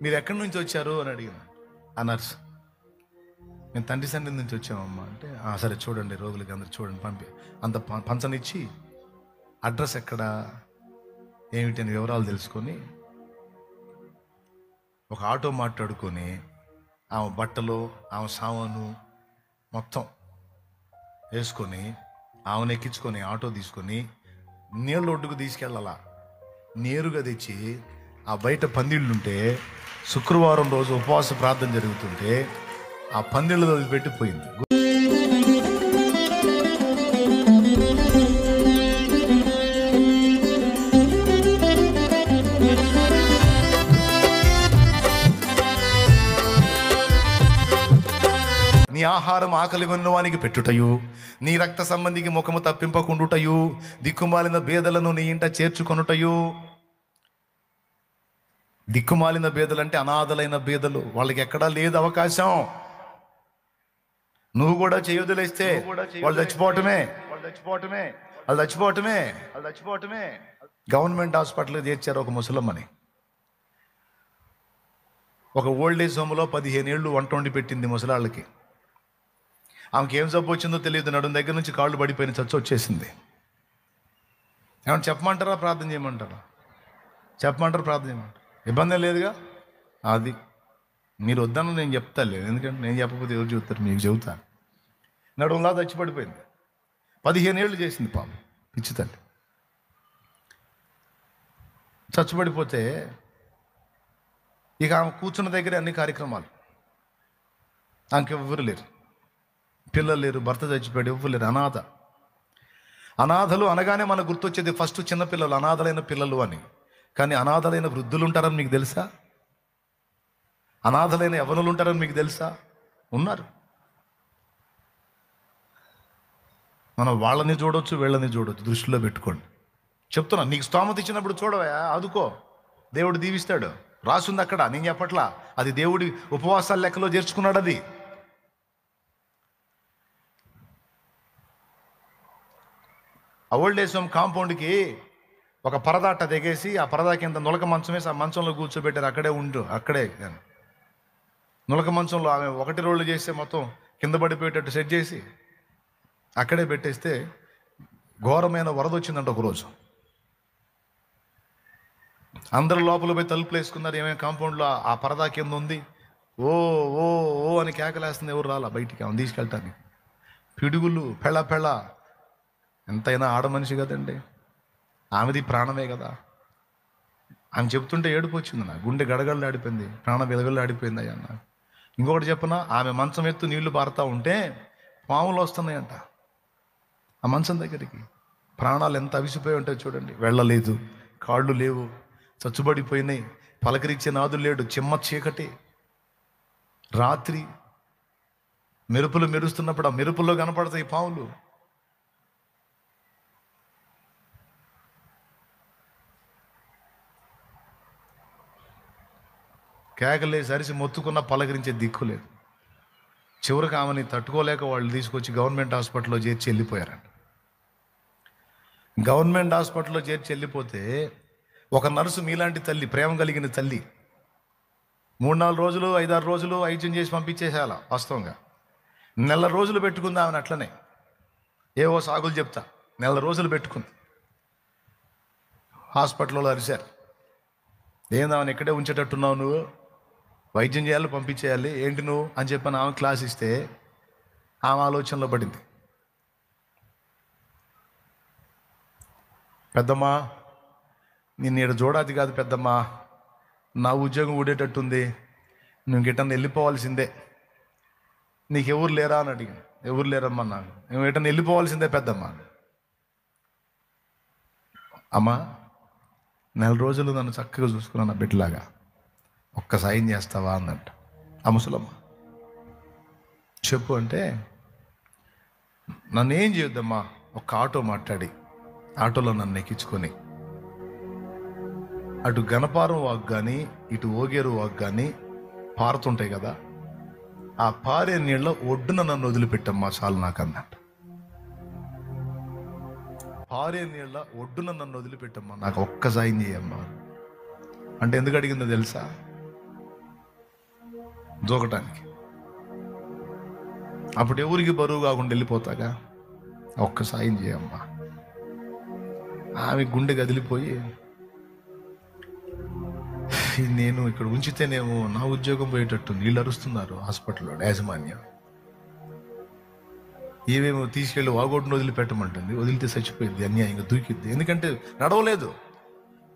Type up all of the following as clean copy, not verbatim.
మీరు ఎక్కడి నుంచి వచ్చారు అని అడిగిన ఆ నర్స్. మేము తండ్రి సన్నిధి నుంచి వచ్చామమ్మా అంటే, సరే చూడండి, రోగులకి అందరు చూడండి పంపి అంత పంచనిచ్చి అడ్రస్ ఎక్కడ ఏమిటి అని వివరాలు తెలుసుకొని ఒక ఆటో మాట్లాడుకొని ఆమె బట్టలు ఆమె సామాను మొత్తం వేసుకొని ఆమెను ఎక్కించుకొని ఆటో తీసుకొని నీళ్ళ ఒడ్డుకు తీసుకెళ్ళాలా. నేరుగా తెచ్చి ఆ బయట పందిళ్ళుంటే శుక్రవారం రోజు ఉపవాస ప్రార్థన జరుగుతుంటే ఆ పందిళ్ళు వదిలిపెట్టిపోయింది. నీ ఆహారం ఆకలి కొన్నవానికి పెట్టుటయు, నీ రక్త సంబంధికి ముఖము తప్పింపకుండుటయు, దిక్కుమాలిన బేదలను నీ ఇంట చేర్చుకొనుటయు. దిక్కుమాలిన బేదలు అంటే అనాథలైన బేదలు, వాళ్ళకి ఎక్కడా లేదు అవకాశం. నువ్వు కూడా చేయొదిలేస్తే వాళ్ళు చచ్చిపోవటమే. గవర్నమెంట్ హాస్పిటల్కి చేర్చారు ఒక ముసలమ్మని. ఒక ఓల్డేజ్ హోమ్లో 15 ఏళ్ళు వంట వండి పెట్టింది ముసలాళ్ళకి. ఆమెకి ఏం జబ్బు వచ్చిందో తెలియదు, నడుం దగ్గర నుంచి కాళ్ళు పడిపోయిన చచ్చి వచ్చేసింది. ఏమన్నా చెప్పమంటారా ప్రార్థన చేయమంటారా? ప్రార్థన చేయమంటారా? ఇబ్బంది లేదుగా. అది మీరు వద్దన్న నేను చెప్తాలే, ఎందుకంటే నేను చెప్పకపోతే ఎవరు చెబుతారు? మీకు చెబుతాను. నడుంలా చచ్చి పడిపోయింది. 15 ఏళ్ళు చేసింది పాపం, పిచ్చి తల్లి. చచ్చిపడిపోతే ఇక ఆమె కూర్చున్న దగ్గరే అన్ని కార్యక్రమాలు. ఆమెకి ఎవ్వరు లేరు, పిల్లలు లేరు, భర్త చచ్చిపోయాడు, ఎవ్వరు లేరు, అనాథలు అనగానే మనకు గుర్తొచ్చేది ఫస్ట్ చిన్నపిల్లలు, అనాథలైన పిల్లలు అని. కానీ అనాథలైన వృద్ధులు ఉంటారని మీకు తెలుసా? అనాథలైన యవ్వనులు ఉంటారని మీకు తెలుసా? ఉన్నారు. మనం వాళ్ళని చూడవచ్చు, వీళ్ళని చూడవచ్చు, దృష్టిలో పెట్టుకోండి. చెప్తున్నా, నీకు స్తోమత ఇచ్చినప్పుడు చూడవా, ఆదుకో, దేవుడు దీవిస్తాడు. రాసుంది అక్కడ, నేను చెప్పట్లా. అది దేవుడి ఉపవాసాల లెక్కలో చేర్చుకున్నాడు. అది ఓల్డ్ ఏజ్ హోమ్ కాంపౌండ్కి ఒక పరదాట దిగేసి ఆ పరదా కింద నులక మంచం వేసి ఆ మంచంలో కూర్చోబెట్టారు. అక్కడే నులక మంచంలో ఆమె 1 రోజులు చేస్తే మొత్తం కింద పడిపోయేటట్టు సెట్ చేసి అక్కడే పెట్టేస్తే ఘోరమైన వరద వచ్చిందంట ఒకరోజు. అందరూ లోపల పోయి తలుపులు వేసుకున్నారు. ఏమేమి కాంపౌండ్లో ఆ పరదా కింద ఉంది. ఓ ఓ ఓ అని కేకలేస్తుంది. ఎవరు రాలా బయటికి ఆమె తీసుకెళ్ళటానికి. పిడుగులు పెళ్ళ. ఎంతైనా ఆడ మనిషి కదండి, ఆమెది ప్రాణమే కదా. ఆమె చెప్తుంటే ఏడుపు వచ్చింది, నా గుండె గడగడలు ఆడిపోయింది, ప్రాణం వెలగలు ఆడిపోయింది అయ్యా అన్న. ఇంకొకటి చెప్పనా, ఆమె మంచం ఎత్తు నీళ్లు పారుతూ ఉంటే పాములు వస్తున్నాయంట ఆ మంచం దగ్గరికి. ప్రాణాలు ఎంత అవిసిపోయి ఉంటాయి చూడండి. వెళ్ళలేదు, కాళ్ళు లేవు, చచ్చుబడిపోయినాయి, పలకరించే నాదులు లేడు, చిమ్మ చీకటి, రాత్రి మెరుపులు మెరుస్తున్నప్పుడు ఆ మెరుపుల్లో కనపడతాయి పాములు. కేకలేసి అరిసి మొత్తుకున్న పలకరించే దిక్కు లేదు. చివరికి ఆమెని తట్టుకోలేక వాళ్ళు తీసుకొచ్చి గవర్నమెంట్ హాస్పిటల్లో చేర్చి వెళ్ళిపోయారంట. గవర్నమెంట్ హాస్పిటల్లో చేర్చి వెళ్ళిపోతే ఒక నర్సు, మీలాంటి తల్లి, ప్రేమ కలిగిన తల్లి, 3-4 రోజులు 5-6 రోజులు వైద్యం చేసి పంపించేసేయాల. వాస్తవంగా 1 నెల రోజులు పెట్టుకుంది ఆమెను అట్లనే. ఏవో సాగులు చెప్తా, 1 నెల రోజులు పెట్టుకుంది. హాస్పిటల్లో అరిశారు, ఏంది ఆమెను ఇక్కడే ఉంచేటట్టున్నావు, నువ్వు వైద్యం చేయాలి, పంపించేయాలి, ఏంటి నువ్వు అని చెప్పని ఆమె క్లాస్ ఇస్తే ఆమె ఆలోచనలో పడింది. పెద్దమ్మా, నేను ఇక్కడ చూడాది కాదు పెద్దమ్మా, నా ఉద్యోగం ఊడేటట్టుంది, నువ్వు గిట్టని వెళ్ళిపోవాల్సిందే, నీకు ఎవరు లేరా అని అడిగాను. ఎవరు లేరమ్మా, నాకు నువ్వు గిట్టని వెళ్ళిపోవాల్సిందే పెద్దమ్మా. అమ్మా, 1 నెల రోజులు నన్ను చక్కగా చూసుకున్నాను నా బిడ్డలాగా, ఒక్క సాయం చేస్తావా అన్నట్టు ఆ ముసలమ్మ. చెప్పు అంటే, నన్ను ఏం చేయొద్దమ్మా, ఒక ఆటో మాట్లాడి ఆటోలో నన్ను ఎక్కించుకొని అటు గణపారం వాక్ కానీ ఇటు ఓగేరు వాక్ కానీ పారుతుంటాయి కదా, ఆ పారే నీళ్ళ ఒడ్డున నన్ను వదిలిపెట్టమ్మా చాలు నాకు అన్నట్టు. పారే నీళ్ళ ఒడ్డున నన్ను వదిలిపెట్టమ్మా, నాకు ఒక్క సాయం చేయమ్మా అంటే ఎందుకు అడిగిందో తెలుసా? జోకటానికి. అప్పుడు ఎవరికి బరువు కాకుండా వెళ్ళిపోతాగా, ఒక్క సాయం చేయమ్మా. ఆమె గుండె కదిలిపోయి, నేను ఇక్కడ ఉంచితేనేమో నా ఉద్యోగం పోయేటట్టు, నీళ్ళు అరుస్తున్నారు హాస్పిటల్లో యాజమాన్యం, ఏమేమో తీసుకెళ్ళి వాగొడ్డును వదిలిపెట్టమంటుంది. వదిలితే చచ్చిపోయింది, అన్యాయంగా దూకిద్ది. ఎందుకంటే నడవలేదు.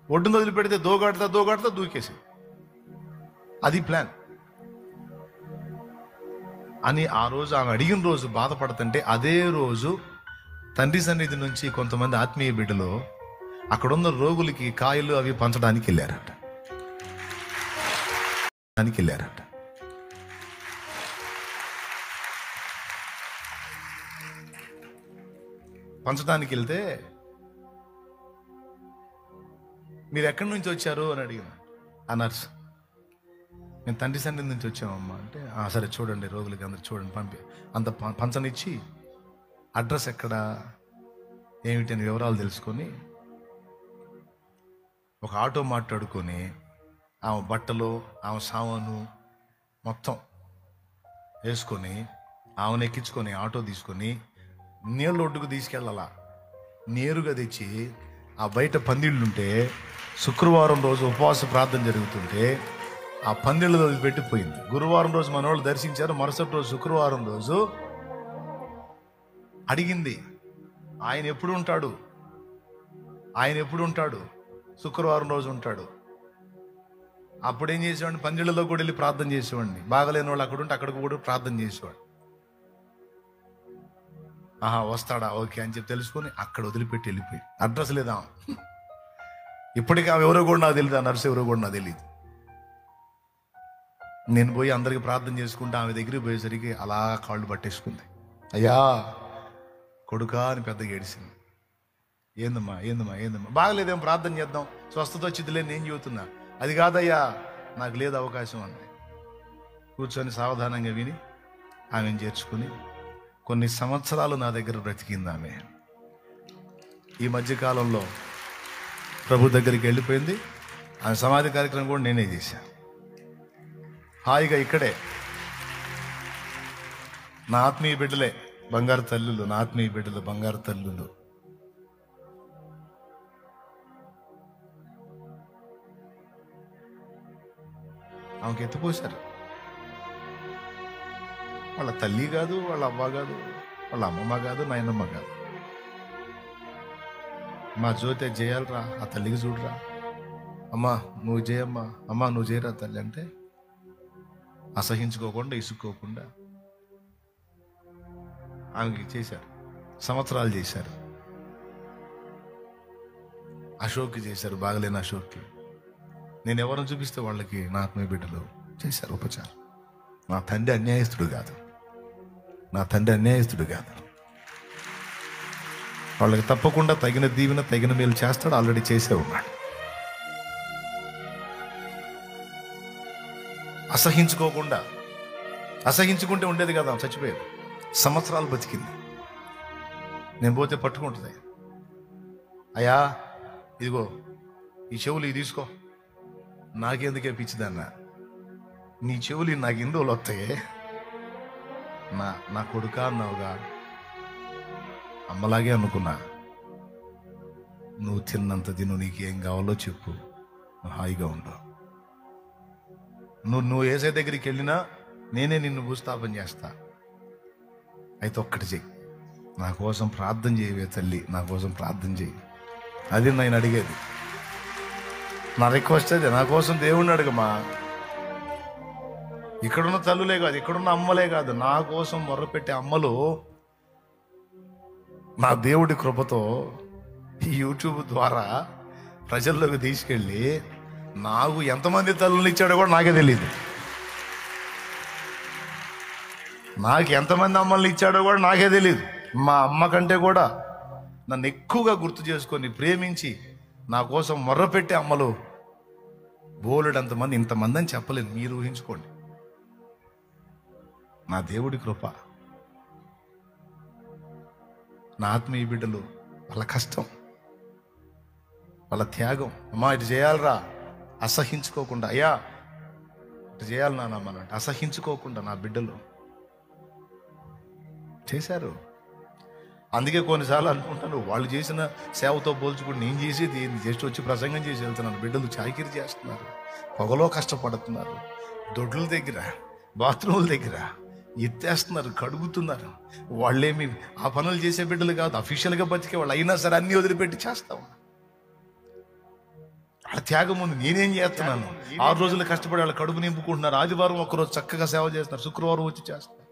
ఒడ్డును వదిలిపెడితే దోగాడుతా దూకేసి, అది ప్లాన్ అని ఆ రోజు ఆమె అడిగిన రోజు బాధపడుతుంటే, అదే రోజు తండ్రి సన్నిధి నుంచి కొంతమంది ఆత్మీయ బిడ్డలు అక్కడున్న రోగులకి కాయలు అవి పంచడానికి వెళ్ళారట. పంచడానికి వెళ్తే, మీరు ఎక్కడి నుంచి వచ్చారు అని అడిగిన ఆ నర్స్. మేము తండ్రి సన్నిధి నుంచి వచ్చామమ్మా అంటే, సరే చూడండి, రోగులకి అందరు చూడండి, అంత పంచనిచ్చి అడ్రస్ ఎక్కడ ఏమిటి అని వివరాలు తెలుసుకొని ఒక ఆటో మాట్లాడుకొని ఆమె బట్టలు ఆమె సామాను మొత్తం వేసుకొని ఆమెను ఎక్కించుకొని ఆటో తీసుకొని నీళ్ళ ఒడ్డుకు తీసుకెళ్ళాలా. నేరుగా తెచ్చి ఆ బయట పందిళ్ళుంటే, శుక్రవారం రోజు ఉపవాస ప్రార్థన జరుగుతుంటే ఆ పందిళ్ళలో పెట్టిపోయింది. గురువారం రోజు మన వాళ్ళు దర్శించారు. మరుసటి రోజు శుక్రవారం రోజు అడిగింది, ఆయన ఎప్పుడు ఉంటాడు? శుక్రవారం రోజు ఉంటాడు. అప్పుడేం చేసేవాడిని, పందిళ్ళలో కూడా వెళ్ళి ప్రార్థన చేసేవాడిని. బాగలేని వాళ్ళు అక్కడ ఉంటే అక్కడికి కూడా ప్రార్థన చేసేవాడు. వస్తాడా, ఓకే అని చెప్పి తెలుసుకొని అక్కడ వదిలిపెట్టి వెళ్ళిపోయి, అడ్రస్ లేదా. ఇప్పటికీ ఆమె ఎవరో కూడా నాకు తెలియదు, ఆ నర్సు ఎవరో కూడా నాకు తెలియదు. నేను పోయి అందరికి ప్రార్థన చేసుకుంటే ఆమె దగ్గరికి పోయేసరికి అలా కాళ్ళు పట్టేసుకుంది. అయ్యా కొడుకా అని పెద్దగా ఏడిసింది. ఏందమ్మా బాగలేదేం, ప్రార్థన చేద్దాం, స్వస్థత వచ్చిందిలే నేను చెబుతున్నా. అది కాదయ్యా, నాకు లేదు అవకాశం అంది. కూర్చొని సావధానంగా విని ఆమెను చేర్చుకుని కొన్ని సంవత్సరాలు నా దగ్గర బ్రతికింది ఆమె. ఈ మధ్యకాలంలో ప్రభు దగ్గరికి వెళ్ళిపోయింది. ఆమె సమాధి కార్యక్రమం కూడా నేనే చేశాను. హాయిగా ఇక్కడే నా ఆత్మీయ బిడ్డలే బంగారు తల్లులు, నా ఆత్మీయ బిడ్డలు బంగారు తల్లులు. ఆమెకి ఎత్తుపోశారు. వాళ్ళ తల్లి కాదు, వాళ్ళ అవ్వ కాదు, వాళ్ళ అమ్మమ్మ కాదు, నాయనమ్మ కాదు. మా జ్యోతి చేయాలరా, ఆ తల్లికి చూడరా, అమ్మా నువ్వు చేయమ్మా, అమ్మా నువ్వు చేయరా తల్లి అంటే అసహించుకోకుండా ఇసుక్కోకుండా ఆమెకి చేశారు. సంవత్సరాలు చేశారు. అశోక్కి చేశారు, బాగలేని అశోక్కి. నేను ఎవరిని చూపిస్తే వాళ్ళకి నా ఆత్మీయ బిడ్డలు చేశారు ఉపచారం. నా తండ్రి అన్యాయస్తుడు కాదు. వాళ్ళకి తప్పకుండా తగిన దీవెన, తగిన మేలు చేస్తాడు. ఆల్రెడీ చేసే ఉన్నాడు. అసహించుకుంటే ఉండేది కదా, చచ్చిపోయేది. సంవత్సరాలు బతికింది. నేను పోతే పట్టుకుంటుంది. అయ్యా ఇదిగో ఈ చెవులు ఇది తీసుకో, నాకెందుకే పిచ్చిదన్న, నీ చెవులు నాకు ఎన్ని రోజులు వస్తాయే, నా కొడుకా అన్నావుగా, అమ్మలాగే అనుకున్నా. నువ్వు తిన్నంత తిను, నీకేం కావాలో చెప్పు, నువ్వు హాయిగా ఉండవు. నువ్వు ఏసై దగ్గరికి వెళ్ళినా నేనే నిన్ను భూస్థాపన చేస్తా. అయితే ఒక్కటి చెయ్యి, నా కోసం ప్రార్థన చేయవే తల్లి, నా కోసం ప్రార్థన చెయ్యి. అది నేను అడిగేది. నా రిక్వెస్ట్ అదే, నా కోసం దేవుణ్ణి అడగమా. ఇక్కడున్న తల్లులే కాదు, ఇక్కడున్న అమ్మలే కాదు, నా కోసం మొర్రపెట్టే అమ్మలు నా దేవుడి కృపతో ఈ యూట్యూబ్ ద్వారా ప్రజల్లోకి తీసుకెళ్ళి నాకు ఎంతమంది తల్లులు ఇచ్చాడో కూడా నాకే తెలియదు. నాకు ఎంతమంది అమ్మల్ని ఇచ్చాడో కూడా నాకే తెలియదు. మా అమ్మ కంటే కూడా నన్ను ఎక్కువగా గుర్తు చేసుకొని ప్రేమించి నా కోసం మొర్రపెట్టే అమ్మలు బోలెడంతమంది. ఇంతమంది అని చెప్పలేదు, మీరు ఊహించుకోండి. నా దేవుడి కృప. నా ఆత్మీయ బిడ్డలు, వాళ్ళ కష్టం, వాళ్ళ త్యాగం. అమ్మా ఇటు చేయాలరా, అసహించుకోకుండా. అయ్యా చేయాలి నాన్నమ్మనంటే అసహించుకోకుండా నా బిడ్డలు చేశారు. అందుకే కొన్నిసార్లు అనుకుంటాను, వాళ్ళు చేసిన సేవతో పోల్చుకుని నేను చేసేది జస్ట్ వచ్చి ప్రసంగం చేసి వెళ్తున్నాను. బిడ్డలు చాకిరి చేస్తున్నారు, పొగలో కష్టపడుతున్నారు, దొడ్ల దగ్గర బాత్రూముల దగ్గర ఎత్తేస్తున్నారు, కడుగుతున్నారు. వాళ్ళేమి ఆ పనులు చేసే బిడ్డలు కాదు, అఫీషియల్గా బతికే వాళ్ళు. అయినా సరే అన్ని వదిలిపెట్టి చేస్తాం. ఆ త్యాగం ఉంది. నేనేం చేస్తున్నాను? 6 రోజులు కష్టపడి వాళ్ళు కడుపు నింపుకుంటున్నారు. ఆదివారం ఒకరోజు చక్కగా సేవ చేస్తున్నారు, శుక్రవారం వచ్చి చేస్తారు.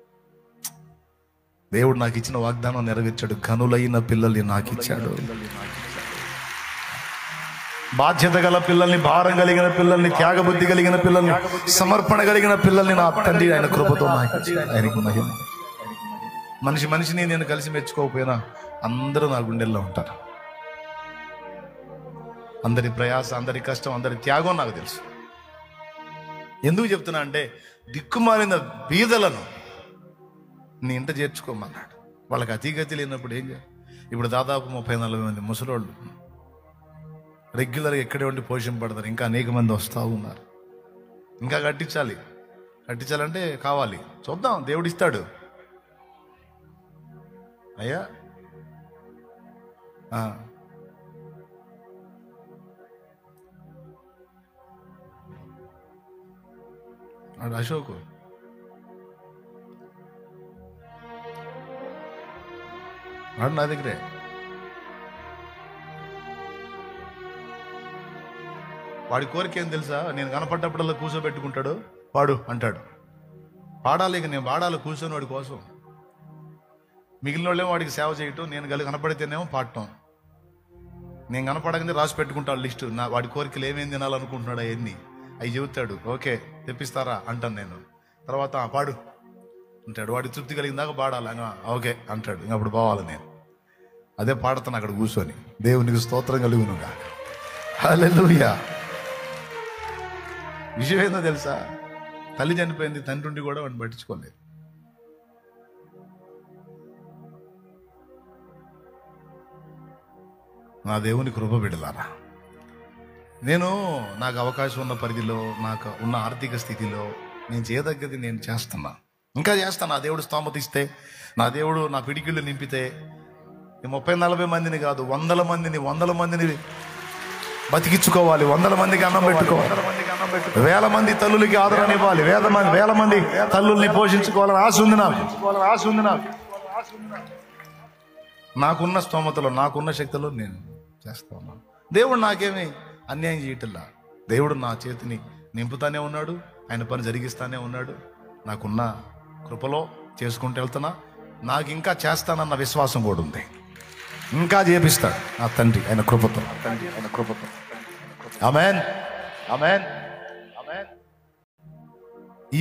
దేవుడు నాకు ఇచ్చిన వాగ్దానం నెరవేర్చాడు. కనులైన పిల్లల్ని నాకు ఇచ్చాడు. బాధ్యత గల పిల్లల్ని, భారం కలిగిన పిల్లల్ని, త్యాగబుద్ధి కలిగిన పిల్లల్ని, సమర్పణ కలిగిన పిల్లల్ని నా తండ్రి ఆయన కృపతో నాకు ఇచ్చాడు. ఆయనకు మహిమ. మనిషిని నేను కలిసి మెచ్చుకోకపోయినా అందరూ నా గుండెల్లో ఉంటారు. అందరి ప్రయాస, అందరి కష్టం, అందరి త్యాగం నాకు తెలుసు. ఎందుకు చెప్తున్నా అంటే, దిక్కుమాలిన బీదలను నీ ఇంట చేర్చుకోమన్నాడు. వాళ్ళకి అతిగతి లేనప్పుడు ఏం చేయాలి? ఇప్పుడు దాదాపు 30-40 మంది ముసలోళ్ళు రెగ్యులర్గా ఎక్కడే ఉండి పోషింపడతారు. ఇంకా అనేక మంది వస్తూ ఉన్నారు. ఇంకా కట్టించాలంటే కావాలి. చూద్దాం, దేవుడిస్తాడు. అయ్యా అశోకు వాడు నా దగ్గరే. వాడి కోరిక ఏం తెలుసా? నేను కనపడ్డప్పుడల్లా కూర్చోబెట్టుకుంటాడు, పాడు అంటాడు. పాడాలి, ఇక నేను పాడాలి కూర్చొని వాడి కోసం. మిగిలిన వాళ్ళేమో వాడికి సేవ చేయటం, నేను కనపడితేనేమో పాడటం. నేను కనపడగానే రాసి పెట్టుకుంటాడు లిస్టు. వాడి కోరికలు ఏమేమి తినాలనుకుంటున్నాడు అవన్నీ అవి చెబుతాడు. ఓకే తెప్పిస్తారా అంటాను నేను. తర్వాత పాడు అంటాడు. వాడి తృప్తి కలిగిన దాకా పాడాలి. ఓకే అంటాడు. అప్పుడు పోవాలి నేను. అదే పాడుతాను అక్కడ కూర్చొని. దేవునికి స్తోత్రం కలుగునుగా. హల్లెలూయా. విషయం ఏందో తెలుసా? తల్లి చనిపోయింది, తండ్రి ఉండి కూడా వాడిని పట్టించుకోలేదు. నా దేవుని కృప బిడ్డలారా, నాకు అవకాశం ఉన్న పరిధిలో, నాకు ఉన్న ఆర్థిక స్థితిలో నేను చేయదగ్గది నేను చేస్తున్నా, ఇంకా చేస్తాను. నా దేవుడు స్తోమత ఇస్తే, నా దేవుడు నా పిడికిళ్ళు నింపితే 30-40 మందిని కాదు, 100 మందిని బతికించుకోవాలి. 100 మందికి అన్నం పెట్టుకోవాలి. 1000 మంది తల్లులకి ఆదరణ ఇవ్వాలి. 1000 మంది తల్లుల్ని పోషించుకోవాలని ఆశ ఉంది నాకు. నాకున్న స్తోమతలో, నాకున్న శక్తిలో నేను చేస్తా ఉన్నాను. దేవుడు నాకేమీ అన్యాయం చేయటల్లా. దేవుడు నా చేతిని నింపుతానే ఉన్నాడు, ఆయన పని జరిగిస్తానే ఉన్నాడు. నాకున్న కృపలో చేసుకుంటూ వెళ్తున్నా. నాకు ఇంకా చేస్తానన్న విశ్వాసం కూడా ఉంది. ఇంకా చేపిస్తాడు నా తండ్రి ఆయన కృపతో. ఆమేన్.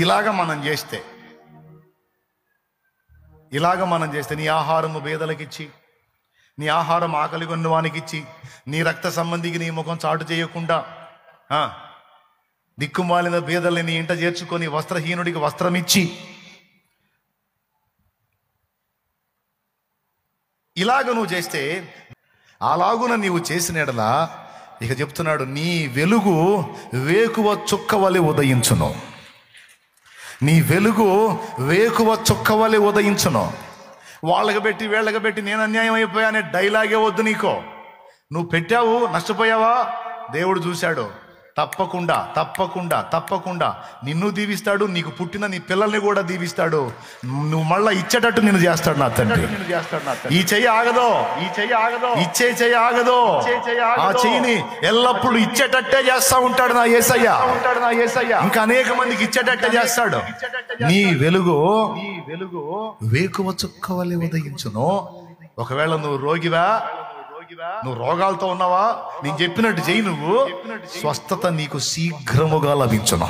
ఇలాగ మనం చేస్తే నీ ఆహారము పేదలకిచ్చి, నీ ఆహారం ఆకలి కొన్న వానికి ఇచ్చి, నీ రక్త సంబంధికి నీ ముఖం చాటు చేయకుండా, దిక్కుమాలిన పేదల్ని నీ ఇంట చేర్చుకొని, వస్త్రహీనుడికి వస్త్రం ఇచ్చి, ఇలాగ నువ్వు చేస్తే, అలాగున నీవు చేసిన ఎడల ఇక చెప్తున్నాడు, నీ వెలుగు వేకువ చుక్కవలె ఉదయించును. నీ వెలుగు వేకువ చుక్కవలె ఉదయించును. వాళ్ళకి పెట్టి వీళ్ళకి పెట్టి నేను అన్యాయం అయిపోయా అనే డైలాగే వద్దు నీకో. నువ్వు పెట్టావు, నష్టపోయావా? దేవుడు చూశాడు. తప్పకుండా నిన్ను దీవిస్తాడు, నీకు పుట్టిన నీ పిల్లల్ని కూడా దీవిస్తాడు. నువ్వు మళ్ళా ఇచ్చేటట్టు నిన్ను చేస్తాడు నా తండ్రి. ఈ చెయ్యి ఆగదో, ఇచ్చే చెయ్యి ఆగదో. ఆ చెయ్యిని ఎల్లప్పుడు ఇచ్చేటట్టే చేస్తా ఉంటాడు నా యేసయ్య. ఇంకా అనేక మందికి ఇచ్చేటట్టే చేస్తాడు. నీ వెలుగు వేకువ చుక్కవలె ఉదయించును. ఒకవేళ నువ్వు రోగివా, నువ్వు రోగాలతో ఉన్నావా, నేను చెప్పినట్టు చెయ్యి, నువ్వు స్వస్థత నీకు శీఘ్రముగా లభించును.